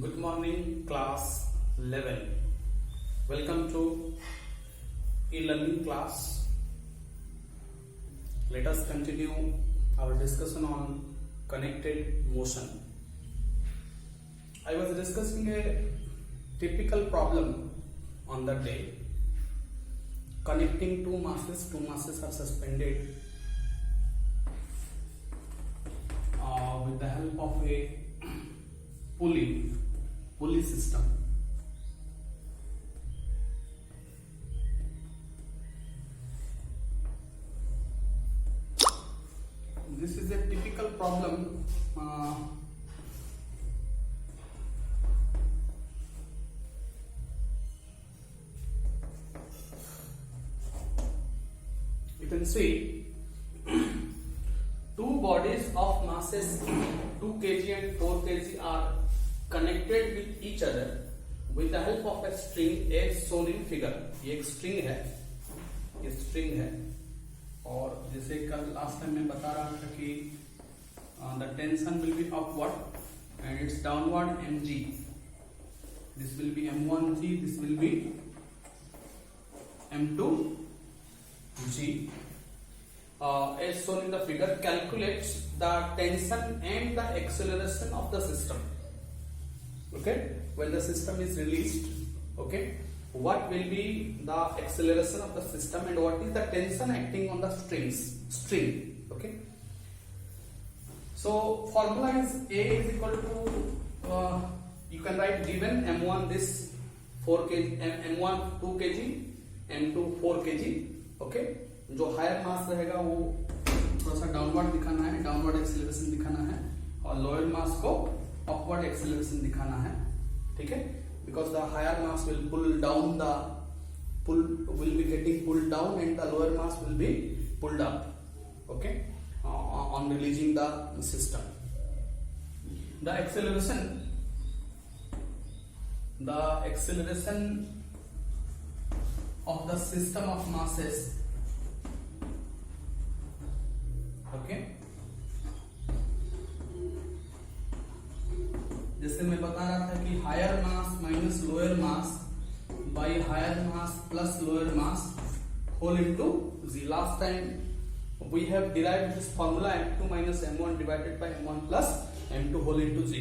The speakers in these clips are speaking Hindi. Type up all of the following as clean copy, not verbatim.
Good morning, class 11. Welcome to e-learning class. Let us continue our discussion on connected motion. I was discussing a typical problem on that day. Connecting two masses are suspended with the help of a pulley system. This is a typical problem. You can see two bodies of masses 2 kg and 4 kg are connected with each other with the help of a string as shown in figure. ये एक string है और जैसे कल लास्ट टाइम मैं बता रहा था कि the tension will be upward and it's downward mg. This will be m1g, this will be m2g. As shown in the figure, calculates the tension and the acceleration of the system. Okay, when the system is released, okay, what will be the acceleration of the system and what is the tension acting on the string. Okay, so formula is A is equal to you can write given m1 this 4 kg, m1 2 kg, m2 4 kg. Okay, जो हायर मास रहेगा वो थोड़ा सा डाउनवर्ड दिखाना है, डाउनवर्ड एक्सेलरेशन दिखाना है, और लोअर मास को अपवर्ड एक्सेलरेशन दिखाना है. ठीक है, because the higher mass will pull down, will be getting pulled down and the lower mass will be pulled up. Okay, on releasing the system. The acceleration of the system of masses. Okay, जैसे मैं बता रहा था कि higher mass minus lower mass by higher mass plus lower mass whole into G. Last time we have derived this formula m2 minus m1 divided by m1 plus m2 whole into g.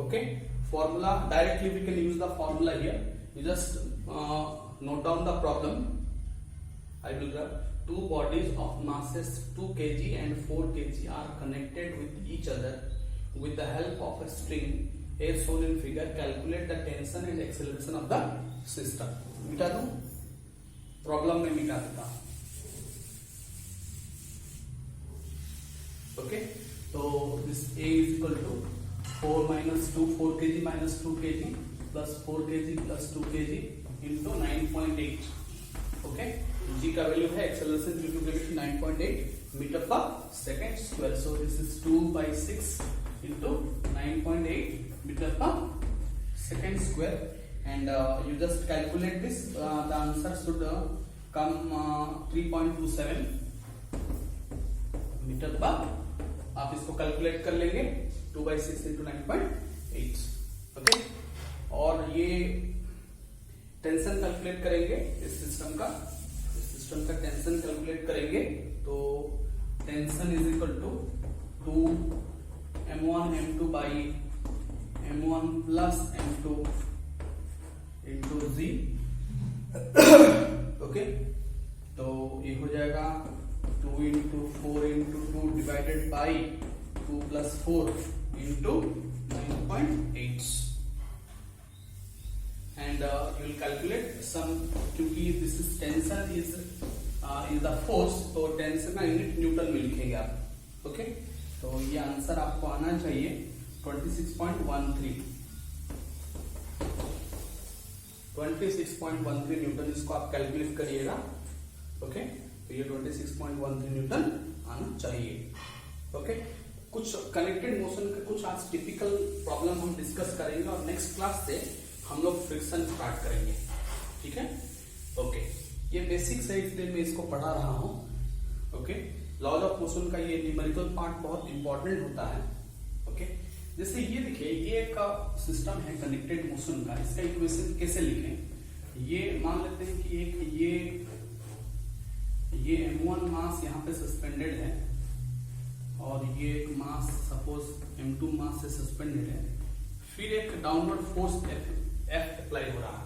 Okay, formula directly we can use the formula here. You just note down the problem. I will grab two bodies of masses 2 kg and 4 kg are connected with each other with the help of a string as shown in figure. Calculate the tension and acceleration of the system. मिटा दूं, प्रॉब्लम में मिटा देता. ओके, तो this A is equal to 4 minus 2 4 kg minus 2 kg plus 4 kg plus 2 kg into 9.8. Okay, g का वैल्यू है acceleration due to gravity 9.8 metre per second square. So this is 2/6 into 9.8 meter per second square, and you just calculate this. The answer should come 3.27 meter per. आप इसको कैलकुलेट कर लेंगे 2/6 into 9.8. ओके, और ये टेंशन कैलकुलेट करेंगे इस सिस्टम का टेंशन कैलकुलेट करेंगे. तो tension is equal to 2 m1 m2 by m1 plus m2 into z. Okay, तो ये हो जाएगा 2 into 4 into 2 divided by 2 plus 4 into 9.8, and you will calculate some. क्योंकि this is tension is the force, तो टेंशन का यूनिट न्यूटन में लिखेंगे आप. ओके, तो ये आंसर आपको आना चाहिए 26.13 न्यूटन. इसको आप कैलकुलेट करिएगा. ओके, तो ये 26.13 न्यूटन आना चाहिए. ओके, कुछ कनेक्टेड मोशन के कुछ आज टिपिकल प्रॉब्लम हम डिस्कस करेंगे और नेक्स्ट क्लास से हम लोग फ्रिक्शन स्टार्ट करेंगे. ठीक है, ओके, ये बेसिक्स है इसलिए मैं इसको पढ़ा रहा हूं. ओके, लॉज ऑफ मोशन का ये न्यूमेरिकल पार्ट बहुत इंपॉर्टेंट होता है. ओके, जैसे ये देखिए, ये एक सिस्टम है कनेक्टेड मोशन का, इसका इक्वेशन कैसे लिखें? ये मान लेते हैं कि एक ये m1 मास यहाँ पे सस्पेंडेड है और ये एक मास सपोज m2 मास से सस्पेंडेड है, फिर एक डाउनवर्ड फोर्स F अप्लाई हो रहा है।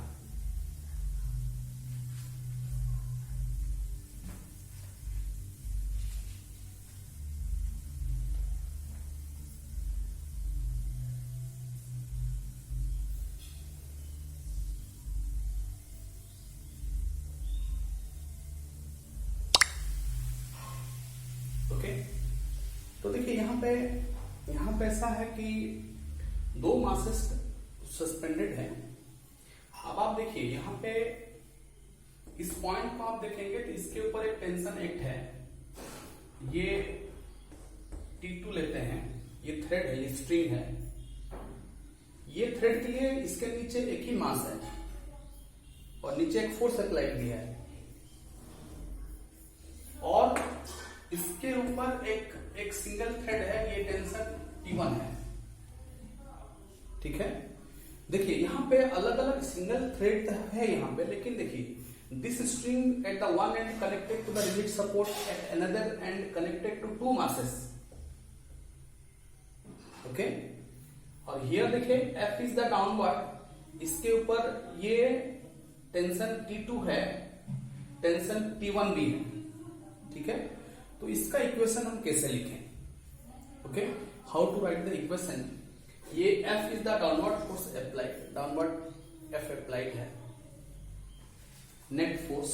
ओके, तो देखिए यहाँ पे ऐसा है कि दो मासेस सस्पेंडेड है। अब आप देखिए यहाँ पे इस पॉइंट को आप देखेंगे तो इसके ऊपर एक टेंशन एक्ट है, ये T2 लेते हैं, ये थ्रेड है, ये स्ट्रिंग है, ये थ्रेड के लिए इसके नीचे एक ही मास है और नीचे एक फोर्स अप्लाई किया है और इसके ऊपर एक सिंगल थ्रेड है, ये टेंशन T1 है। ठीक है, देखिए यहाँ पे अलग अलग सिंगल थ्रेड है यहाँ पे, लेकिन देखिए this string at the one end connected to the rigid support at another end connected to two masses. Okay, और हियर देखिए F इज द डाउनवर्ड, इसके ऊपर ये टेंशन T2 है, टेंशन T1 भी है। ठीक है, तो इसका इक्वेशन हम कैसे लिखें? Okay, how to write the equation? ये F is the downward force applied, downward F applied है, नेट फोर्स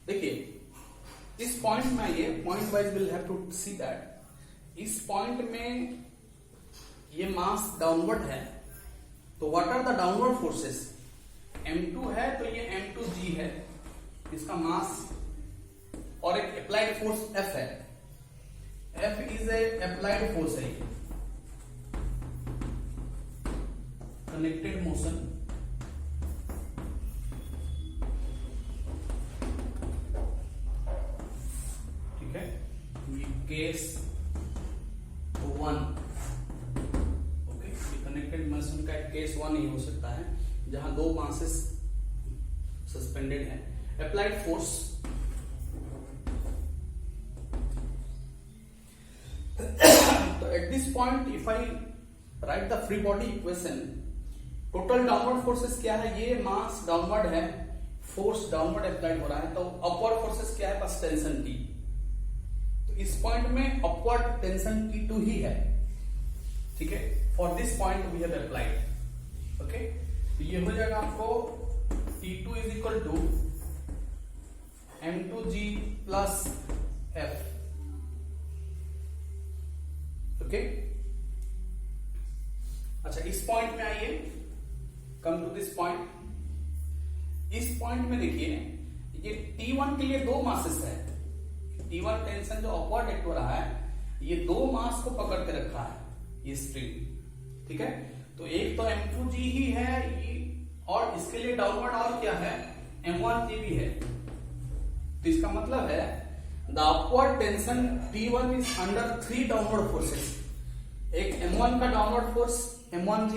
देखिए इस पॉइंट में, ये point wise will have to see that इस पॉइंट में ये मास डाउनवर्ड है, तो what are the downward forces? m2 है तो ये m2g है, इसका मास, और एक अप्लाइड फोर्स F है, F is a applied force है, कनेक्टेड मोशन। ठीक है, ये केस 1, ओके, ये कनेक्टेड मोशन का केस 1 ही हो सकता है जहां दो मासेस सस्पेंडेड है। अप्लाइड फोर्स, तो at this point if I right the free body equation, total downward forces क्या है? ये मास डाउनवर्ड है, फोर्स डाउनवर्ड अप्लाइड हो रहा है, तो अपवर्ड फोर्सेस क्या है? बस टेंशन T। तो इस पॉइंट में अपवर्ड टेंशन T2 ही है। ठीक है, for this point we have applied. Okay, तो ये हो जाएगा आपको T2 is equal to M2G plus F। Okay, अच्छा इस पॉइंट में आइए, कम टू दिस पॉइंट। इस पॉइंट में देखिए ये T1 के लिए दो मासेस है, T1 टेंशन जो अपवर्ड एक्ट हो रहा है, ये दो मास को पकड़ के रखा है ये स्ट्रिंग। ठीक है, तो एक तो M2G ही है और इसके लिए डाउनवर्ड और क्या है? M1G भी है। तो इसका मतलब है the upward tension T1 is under 3 downward forces. एक M1 का डाउनवर्ड फोर्स M1G,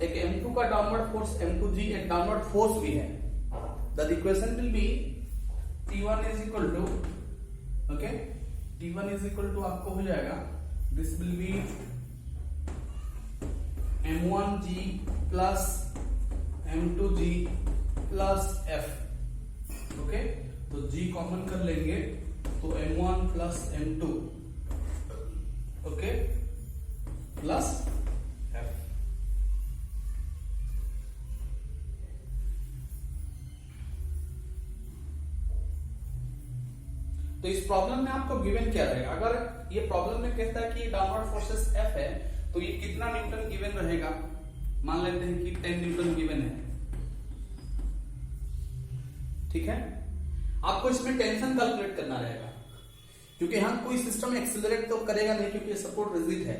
एक M2 का डाउनवर्ड फोर्स M2G, एक डाउनवर्ड फोर्स भी है। The equation will be T1 is equal to, okay, T1 is equal to आपको हो जाएगा, this will be M1G plus M2G plus F। Okay, तो G कॉमन कर लेंगे तो M1 plus M2, okay, plus F। तो इस प्रॉब्लम में आपको गिवन क्या रहेगा? अगर ये प्रॉब्लम में कहता है कि डाउनवर्ड फोर्सेस F है, तो ये कितना न्यूटन गिवन रहेगा? मान लेते हैं कि 10 न्यूटन गिवन है। ठीक है, आपको इसमें टेंशन कैलकुलेट करना रहेगा, क्योंकि यहां कोई सिस्टम एक्सेलरेट तो करेगा नहीं, क्योंकि ये सपोर्ट रिजिड है।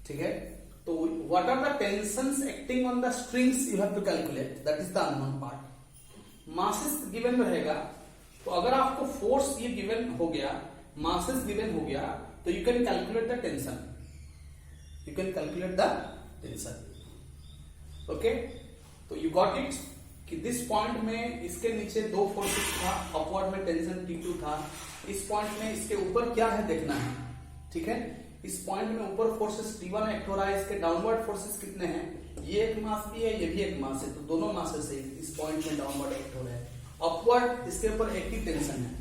ठीक है, तो what are the tensions acting on the strings you have to calculate, that is the unknown part. Masses given रहेगा, तो अगर आपको फोर्स ये गिवन हो गया, मासेस गिवन हो गया, तो you can calculate the tension, you can calculate the tension. Okay, तो यू गॉट इट कि दिस पॉइंट में इसके नीचे दो फोर्सेस था, अपवर्ड में टेंशन T2 था, इस पॉइंट में इसके ऊपर क्या है देखना है, ठीक है। इस पॉइंट में ऊपर फोर्सेस T1 एक्ट हो रहा है, इसके डाउनवर्ड फोर्सेस कितने हैं, ये एक मास भी है, ये भी एक मास है, तो दोनों मासेस है इस पॉइंट में डाउनवर्ड एक्ट हो रहे हैं। अपवर्ड इसके ऊपर एक ही टेंशन है।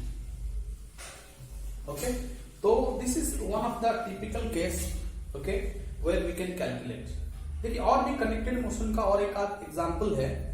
ओके, तो this is one of the typical case, okay, where we can calculate. देखिए और भी कनेक्टेड मोशन का और एक आध एग्जांपल है।